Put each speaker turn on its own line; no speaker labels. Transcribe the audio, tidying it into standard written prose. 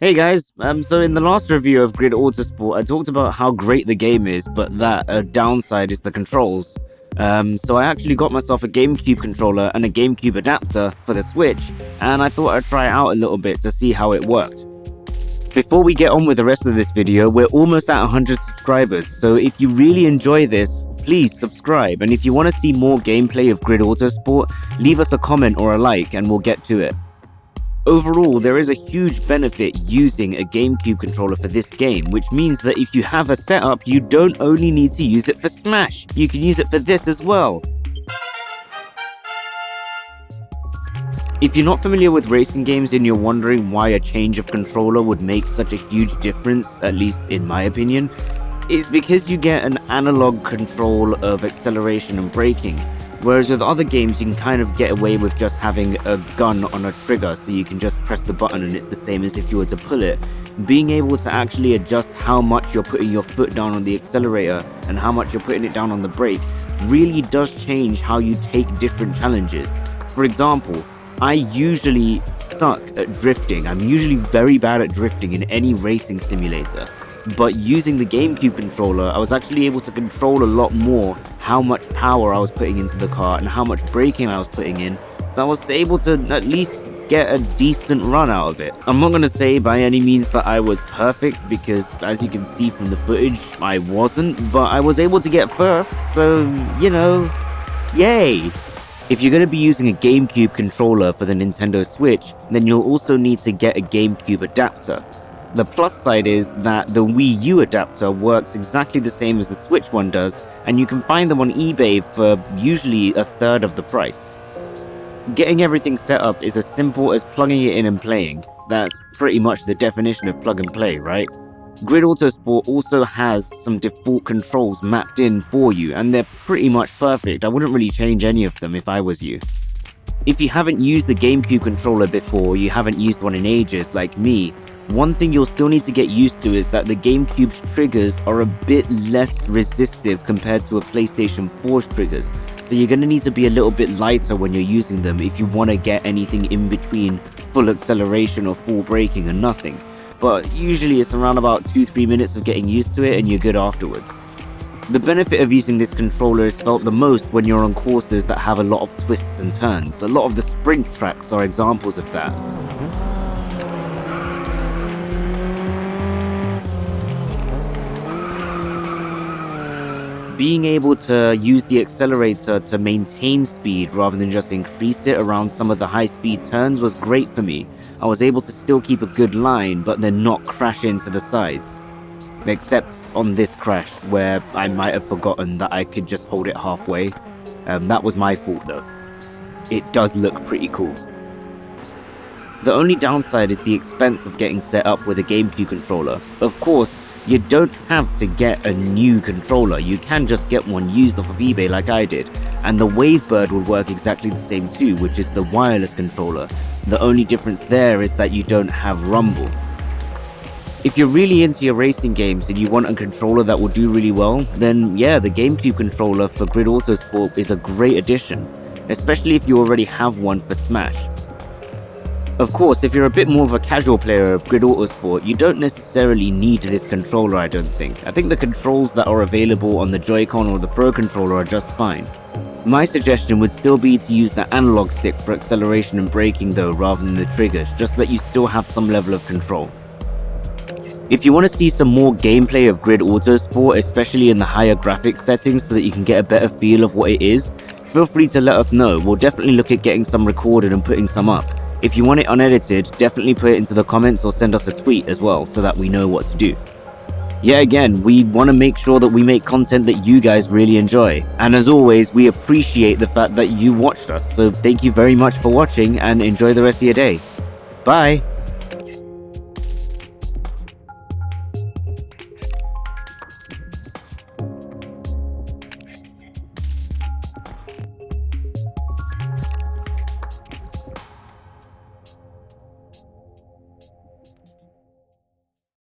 Hey guys, so in the last review of Grid Autosport, I talked about how great the game is, but that a downside is the controls. So I actually got myself a Gamecube controller and a Gamecube adapter for the Switch, and I thought I'd try it out a little bit to see how it worked. Before we get on with the rest of this video, we're almost at 100 subscribers, so if you really enjoy this, please subscribe, and if you want to see more gameplay of Grid Autosport, leave us a comment or a like and we'll get to it. Overall, there is a huge benefit using a Gamecube controller for this game, which means that if you have a setup, you don't only need to use it for Smash, you can use it for this as well. If you're not familiar with racing games and you're wondering why a change of controller would make such a huge difference, at least in my opinion, it's because you get an analog control of acceleration and braking. Whereas with other games, you can kind of get away with just having a gun on a trigger, so you can just press the button and it's the same as if you were to pull it. Being able to actually adjust how much you're putting your foot down on the accelerator and how much you're putting it down on the brake really does change how you take different challenges. For example, I usually suck at drifting. I'm usually very bad at drifting in any racing simulator. But using the Gamecube controller, I was actually able to control a lot more how much power I was putting into the car and how much braking I was putting in, so I was able to at least get a decent run out of it. I'm not going to say by any means that I was perfect, because as you can see from the footage, I wasn't, but I was able to get first, so, you know, yay! If you're going to be using a Gamecube controller for the Nintendo Switch, then you'll also need to get a Gamecube adapter. The plus side is that the Wii U adapter works exactly the same as the Switch one does, and you can find them on eBay for usually a third of the price. Getting everything set up is as simple as plugging it in and playing. That's pretty much the definition of plug and play, right? Grid Autosport also has some default controls mapped in for you, and they're pretty much perfect. I wouldn't really change any of them if I was you. If you haven't used the Gamecube controller before, you haven't used one in ages like me, one thing you'll still need to get used to is that the Gamecube's triggers are a bit less resistive compared to a PlayStation 4's triggers, so you're going to need to be a little bit lighter when you're using them if you want to get anything in between full acceleration or full braking and nothing. But usually it's around about 2-3 minutes of getting used to it and you're good afterwards. The benefit of using this controller is felt the most when you're on courses that have a lot of twists and turns. A lot of the sprint tracks are examples of that. Being able to use the accelerator to maintain speed rather than just increase it around some of the high-speed turns was great for me. I was able to still keep a good line, but then not crash into the sides. Except on this crash, where I might have forgotten that I could just hold it halfway. That was my fault though. It does look pretty cool. The only downside is the expense of getting set up with a Gamecube controller. Of course, you don't have to get a new controller, you can just get one used off of eBay like I did, and the Wavebird will work exactly the same too, which is the wireless controller. The only difference there is that you don't have rumble. If you're really into your racing games and you want a controller that will do really well, then yeah, the Gamecube controller for Grid Autosport is a great addition, especially if you already have one for Smash. Of course, if you're a bit more of a casual player of Grid Autosport, you don't necessarily need this controller, I don't think. I think the controls that are available on the Joy-Con or the Pro controller are just fine. My suggestion would still be to use the analog stick for acceleration and braking though, rather than the triggers, just so that you still have some level of control. If you want to see some more gameplay of Grid Autosport, especially in the higher graphics settings so that you can get a better feel of what it is, feel free to let us know. We'll definitely look at getting some recorded and putting some up. If you want it unedited, definitely put it into the comments or send us a tweet as well so that we know what to do. Yeah, again, we want to make sure that we make content that you guys really enjoy. And as always, we appreciate the fact that you watched us. So thank you very much for watching and enjoy the rest of your day. Bye!